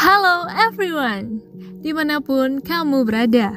Halo everyone, dimanapun kamu berada.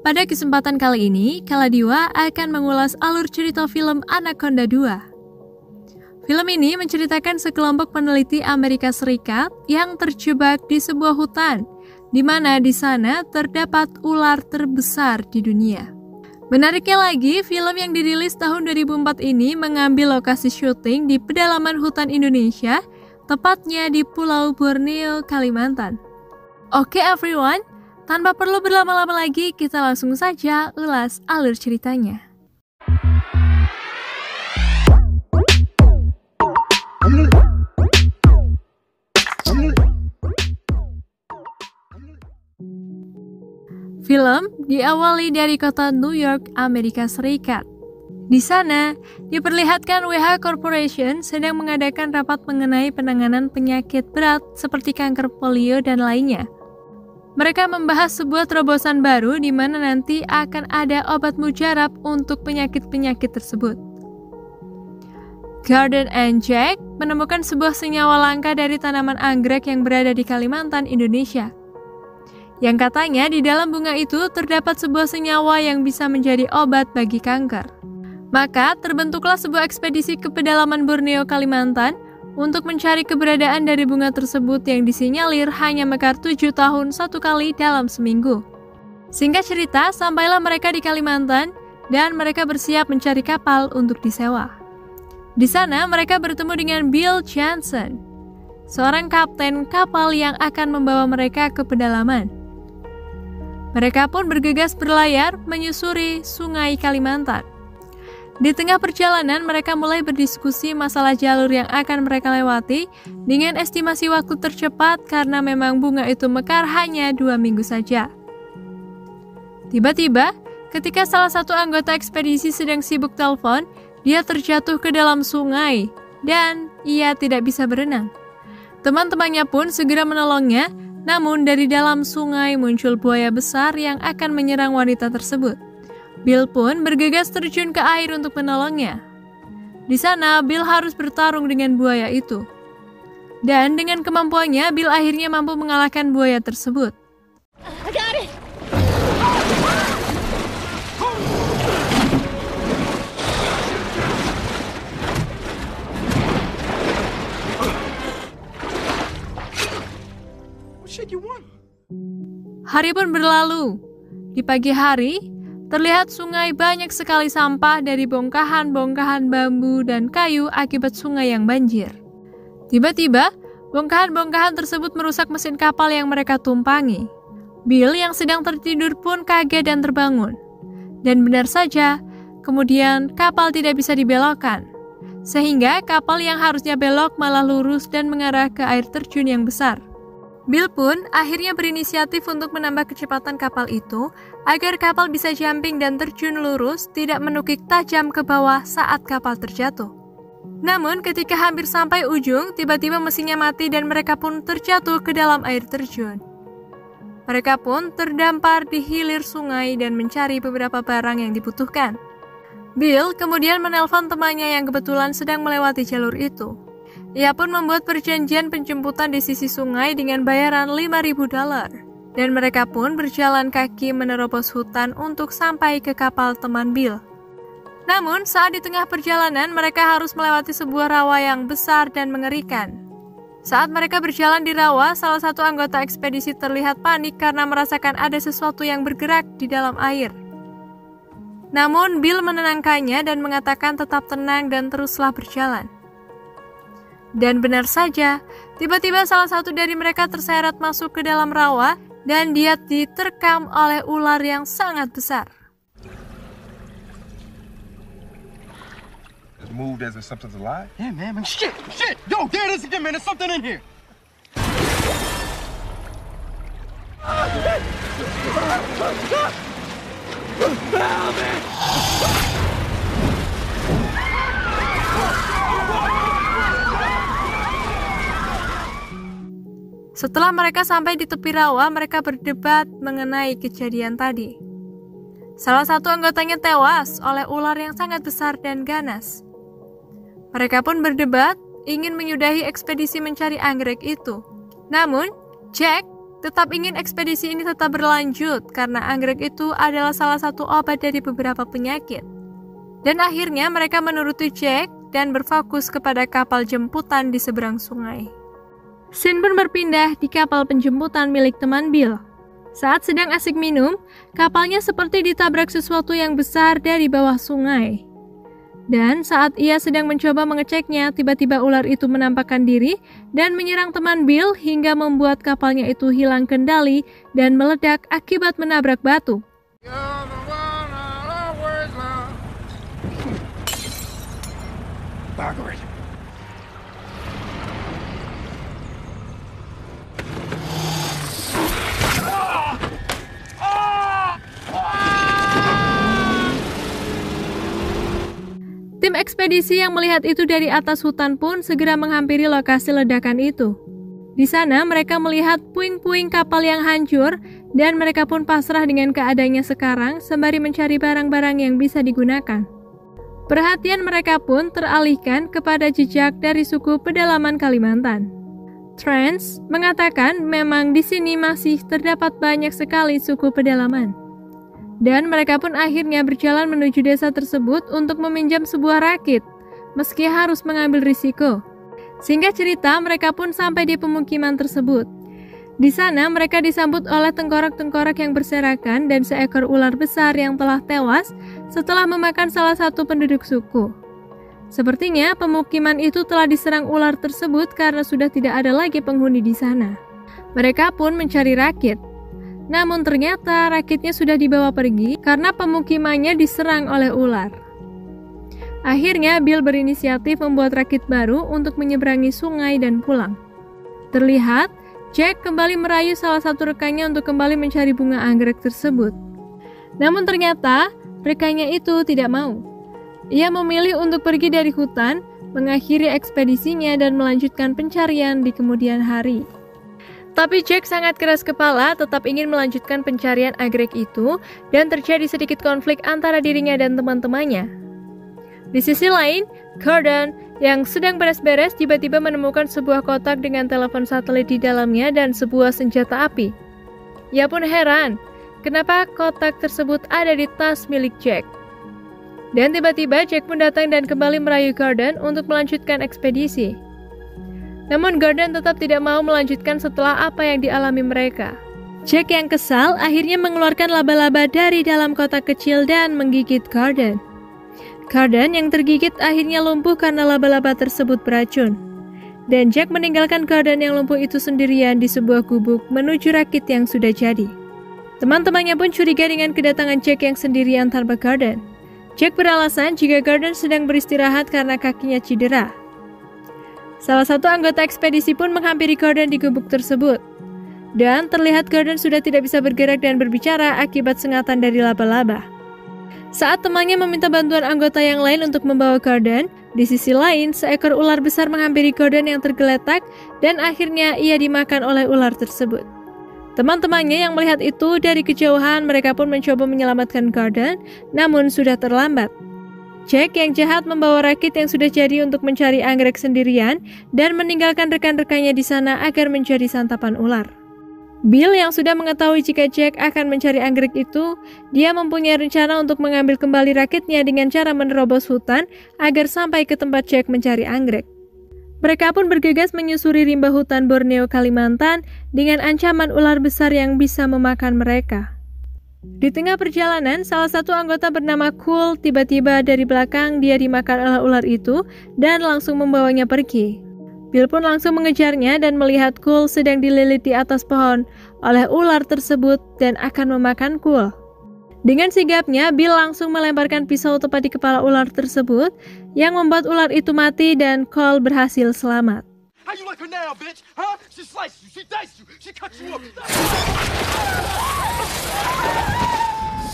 Pada kesempatan kali ini, Kaladiwa akan mengulas alur cerita film Anaconda 2. Film ini menceritakan sekelompok peneliti Amerika Serikat yang terjebak di sebuah hutan, di mana di sana terdapat ular terbesar di dunia. Menariknya lagi, film yang dirilis tahun 2004 ini mengambil lokasi syuting di pedalaman hutan Indonesia, tepatnya di Pulau Borneo, Kalimantan. Oke everyone, tanpa perlu berlama-lama lagi, kita langsung saja ulas alur ceritanya. Film diawali dari kota New York, Amerika Serikat. Di sana, diperlihatkan WH Corporation sedang mengadakan rapat mengenai penanganan penyakit berat seperti kanker polio dan lainnya. Mereka membahas sebuah terobosan baru di mana nanti akan ada obat mujarab untuk penyakit-penyakit tersebut. Gordon and Jack menemukan sebuah senyawa langka dari tanaman anggrek yang berada di Kalimantan, Indonesia. Yang katanya di dalam bunga itu terdapat sebuah senyawa yang bisa menjadi obat bagi kanker. Maka terbentuklah sebuah ekspedisi ke pedalaman Borneo, Kalimantan untuk mencari keberadaan dari bunga tersebut yang disinyalir hanya mekar 7 tahun 1 kali dalam seminggu. Singkat cerita, sampailah mereka di Kalimantan dan mereka bersiap mencari kapal untuk disewa. Di sana mereka bertemu dengan Bill Johnson, seorang kapten kapal yang akan membawa mereka ke pedalaman. Mereka pun bergegas berlayar menyusuri sungai Kalimantan. Di tengah perjalanan, mereka mulai berdiskusi masalah jalur yang akan mereka lewati dengan estimasi waktu tercepat karena memang bunga itu mekar hanya 2 minggu saja. Tiba-tiba, ketika salah satu anggota ekspedisi sedang sibuk telepon, dia terjatuh ke dalam sungai dan ia tidak bisa berenang. Teman-temannya pun segera menolongnya, namun dari dalam sungai muncul buaya besar yang akan menyerang wanita tersebut. Bill pun bergegas terjun ke air untuk menolongnya. Di sana, Bill harus bertarung dengan buaya itu. Dan dengan kemampuannya, Bill akhirnya mampu mengalahkan buaya tersebut. I got it. What shit you want? Hari pun berlalu. Di pagi hari, terlihat sungai banyak sekali sampah dari bongkahan-bongkahan bambu dan kayu akibat sungai yang banjir. Tiba-tiba, bongkahan-bongkahan tersebut merusak mesin kapal yang mereka tumpangi. Bill yang sedang tertidur pun kaget dan terbangun. Dan benar saja, kemudian kapal tidak bisa dibelokkan. Sehingga kapal yang harusnya belok malah lurus dan mengarah ke air terjun yang besar. Bill pun akhirnya berinisiatif untuk menambah kecepatan kapal itu agar kapal bisa jumping dan terjun lurus, tidak menukik tajam ke bawah saat kapal terjatuh. Namun ketika hampir sampai ujung, tiba-tiba mesinnya mati dan mereka pun terjatuh ke dalam air terjun. Mereka pun terdampar di hilir sungai dan mencari beberapa barang yang dibutuhkan. Bill kemudian menelpon temannya yang kebetulan sedang melewati jalur itu. Ia pun membuat perjanjian penjemputan di sisi sungai dengan bayaran $5.000 dan mereka pun berjalan kaki menerobos hutan untuk sampai ke kapal teman Bill. Namun saat di tengah perjalanan mereka harus melewati sebuah rawa yang besar dan mengerikan. Saat mereka berjalan di rawa, salah satu anggota ekspedisi terlihat panik karena merasakan ada sesuatu yang bergerak di dalam air. Namun Bill menenangkannya dan mengatakan tetap tenang dan teruslah berjalan. Dan benar saja, tiba-tiba salah satu dari mereka terseret masuk ke dalam rawa dan dia diterkam oleh ular yang sangat besar. It moved as if something's alive? Yeah, man. Shit! Yo, there it is again, man. There's something in here. Setelah mereka sampai di tepi rawa, mereka berdebat mengenai kejadian tadi. Salah satu anggotanya tewas oleh ular yang sangat besar dan ganas. Mereka pun berdebat ingin menyudahi ekspedisi mencari anggrek itu. Namun, Jack tetap ingin ekspedisi ini tetap berlanjut karena anggrek itu adalah salah satu obat dari beberapa penyakit. Dan akhirnya mereka menuruti Jack dan berfokus kepada kapal jemputan di seberang sungai. Scene pun berpindah di kapal penjemputan milik teman Bill. Saat sedang asik minum, kapalnya seperti ditabrak sesuatu yang besar dari bawah sungai. Dan saat ia sedang mencoba mengeceknya, tiba-tiba ular itu menampakkan diri dan menyerang teman Bill hingga membuat kapalnya itu hilang kendali dan meledak akibat menabrak batu. Tim ekspedisi yang melihat itu dari atas hutan pun segera menghampiri lokasi ledakan itu. Di sana mereka melihat puing-puing kapal yang hancur dan mereka pun pasrah dengan keadaannya sekarang sembari mencari barang-barang yang bisa digunakan. Perhatian mereka pun teralihkan kepada jejak dari suku pedalaman Kalimantan. Trans mengatakan memang di sini masih terdapat banyak sekali suku pedalaman. Dan mereka pun akhirnya berjalan menuju desa tersebut untuk meminjam sebuah rakit, meski harus mengambil risiko. Singkat cerita, mereka pun sampai di pemukiman tersebut. Di sana, mereka disambut oleh tengkorak-tengkorak yang berserakan dan seekor ular besar yang telah tewas setelah memakan salah satu penduduk suku. Sepertinya, pemukiman itu telah diserang ular tersebut karena sudah tidak ada lagi penghuni di sana. Mereka pun mencari rakit. Namun ternyata rakitnya sudah dibawa pergi karena pemukimannya diserang oleh ular. Akhirnya Bill berinisiatif membuat rakit baru untuk menyeberangi sungai dan pulang. Terlihat, Jack kembali merayu salah satu rekannya untuk kembali mencari bunga anggrek tersebut. Namun ternyata rekannya itu tidak mau. Ia memilih untuk pergi dari hutan, mengakhiri ekspedisinya dan melanjutkan pencarian di kemudian hari. Tapi Jack sangat keras kepala, tetap ingin melanjutkan pencarian anggrek itu dan terjadi sedikit konflik antara dirinya dan teman-temannya. Di sisi lain, Gordon yang sedang beres-beres tiba-tiba menemukan sebuah kotak dengan telepon satelit di dalamnya dan sebuah senjata api. Ia pun heran, kenapa kotak tersebut ada di tas milik Jack. Dan tiba-tiba Jack pun datang dan kembali merayu Gordon untuk melanjutkan ekspedisi. Namun Gordon tetap tidak mau melanjutkan setelah apa yang dialami mereka. Jack yang kesal akhirnya mengeluarkan laba-laba dari dalam kotak kecil dan menggigit Gordon. Gordon yang tergigit akhirnya lumpuh karena laba-laba tersebut beracun. Dan Jack meninggalkan Gordon yang lumpuh itu sendirian di sebuah gubuk menuju rakit yang sudah jadi. Teman-temannya pun curiga dengan kedatangan Jack yang sendirian tanpa Gordon. Jack beralasan jika Gordon sedang beristirahat karena kakinya cedera. Salah satu anggota ekspedisi pun menghampiri Gordon di gubuk tersebut. Dan terlihat Gordon sudah tidak bisa bergerak dan berbicara akibat sengatan dari laba-laba. Saat temannya meminta bantuan anggota yang lain untuk membawa Gordon, di sisi lain seekor ular besar menghampiri Gordon yang tergeletak dan akhirnya ia dimakan oleh ular tersebut. Teman-temannya yang melihat itu dari kejauhan, mereka pun mencoba menyelamatkan Gordon, namun sudah terlambat. Jack yang jahat membawa rakit yang sudah jadi untuk mencari anggrek sendirian dan meninggalkan rekan-rekannya di sana agar mencari santapan ular. Bill yang sudah mengetahui jika Jack akan mencari anggrek itu, dia mempunyai rencana untuk mengambil kembali rakitnya dengan cara menerobos hutan agar sampai ke tempat Jack mencari anggrek. Mereka pun bergegas menyusuri rimba hutan Borneo, Kalimantan dengan ancaman ular besar yang bisa memakan mereka. Di tengah perjalanan, salah satu anggota bernama Cool tiba-tiba dari belakang dia dimakan oleh ular itu dan langsung membawanya pergi. Bill pun langsung mengejarnya dan melihat Cool sedang dililit di atas pohon oleh ular tersebut dan akan memakan Cool. Dengan sigapnya, Bill langsung melemparkan pisau tepat di kepala ular tersebut yang membuat ular itu mati dan Cool berhasil selamat. How you like her now, bitch? Huh? She sliced you, she diced you, she cut you up.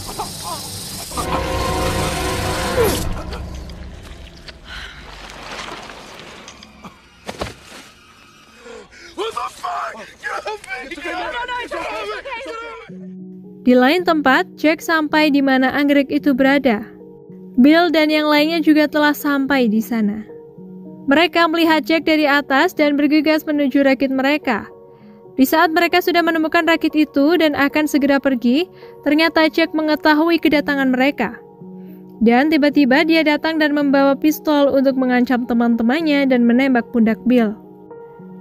What the fuck? Di lain tempat, Jack sampai di mana anggrek itu berada. Bill dan yang lainnya juga telah sampai di sana. Mereka melihat Jack dari atas dan bergegas menuju rakit mereka. Di saat mereka sudah menemukan rakit itu dan akan segera pergi, ternyata Jack mengetahui kedatangan mereka. Dan tiba-tiba dia datang dan membawa pistol untuk mengancam teman-temannya dan menembak pundak Bill.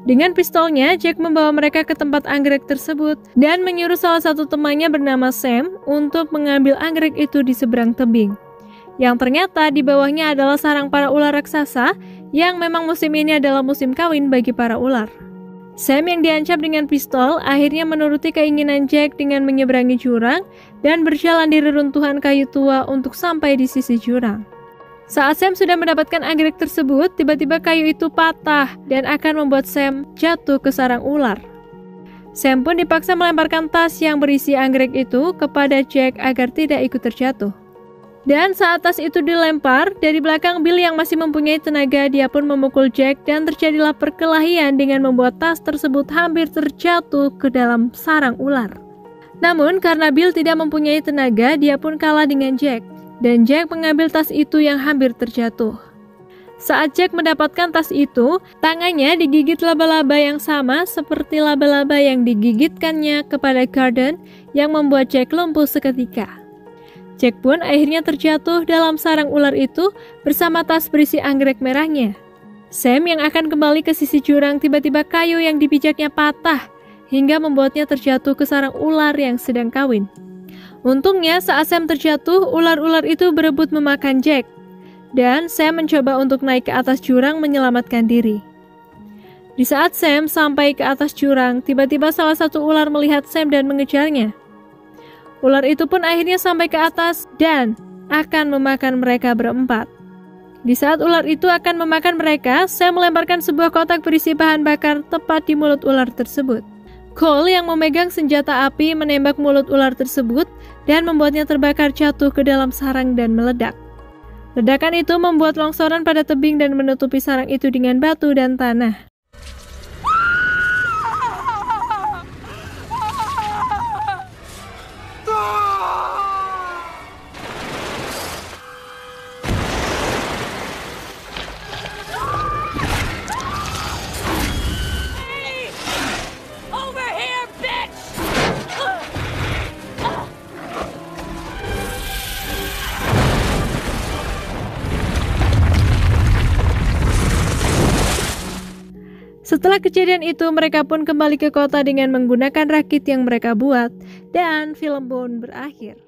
Dengan pistolnya, Jack membawa mereka ke tempat anggrek tersebut dan menyuruh salah satu temannya bernama Sam untuk mengambil anggrek itu di seberang tebing. Yang ternyata di bawahnya adalah sarang para ular raksasa yang memang musim ini adalah musim kawin bagi para ular. Sam yang diancam dengan pistol akhirnya menuruti keinginan Jack dengan menyeberangi jurang dan berjalan di reruntuhan kayu tua untuk sampai di sisi jurang. Saat Sam sudah mendapatkan anggrek tersebut, tiba-tiba kayu itu patah dan akan membuat Sam jatuh ke sarang ular. Sam pun dipaksa melemparkan tas yang berisi anggrek itu kepada Jack agar tidak ikut terjatuh. Dan saat tas itu dilempar, dari belakang Bill yang masih mempunyai tenaga, dia pun memukul Jack dan terjadilah perkelahian dengan membuat tas tersebut hampir terjatuh ke dalam sarang ular. Namun karena Bill tidak mempunyai tenaga, dia pun kalah dengan Jack, dan Jack mengambil tas itu yang hampir terjatuh. Saat Jack mendapatkan tas itu, tangannya digigit laba-laba yang sama seperti laba-laba yang digigitkannya kepada Garden yang membuat Jack lumpuh seketika. Jack pun akhirnya terjatuh dalam sarang ular itu bersama tas berisi anggrek merahnya. Sam yang akan kembali ke sisi jurang, tiba-tiba kayu yang dipijaknya patah hingga membuatnya terjatuh ke sarang ular yang sedang kawin. Untungnya saat Sam terjatuh, ular-ular itu berebut memakan Jack, dan Sam mencoba untuk naik ke atas jurang menyelamatkan diri. Di saat Sam sampai ke atas jurang, tiba-tiba salah satu ular melihat Sam dan mengejarnya. Ular itu pun akhirnya sampai ke atas dan akan memakan mereka berempat. Di saat ular itu akan memakan mereka, Sam melemparkan sebuah kotak berisi bahan bakar tepat di mulut ular tersebut. Cole yang memegang senjata api menembak mulut ular tersebut dan membuatnya terbakar jatuh ke dalam sarang dan meledak. Ledakan itu membuat longsoran pada tebing dan menutupi sarang itu dengan batu dan tanah. Setelah kejadian itu, mereka pun kembali ke kota dengan menggunakan rakit yang mereka buat, dan film pun berakhir.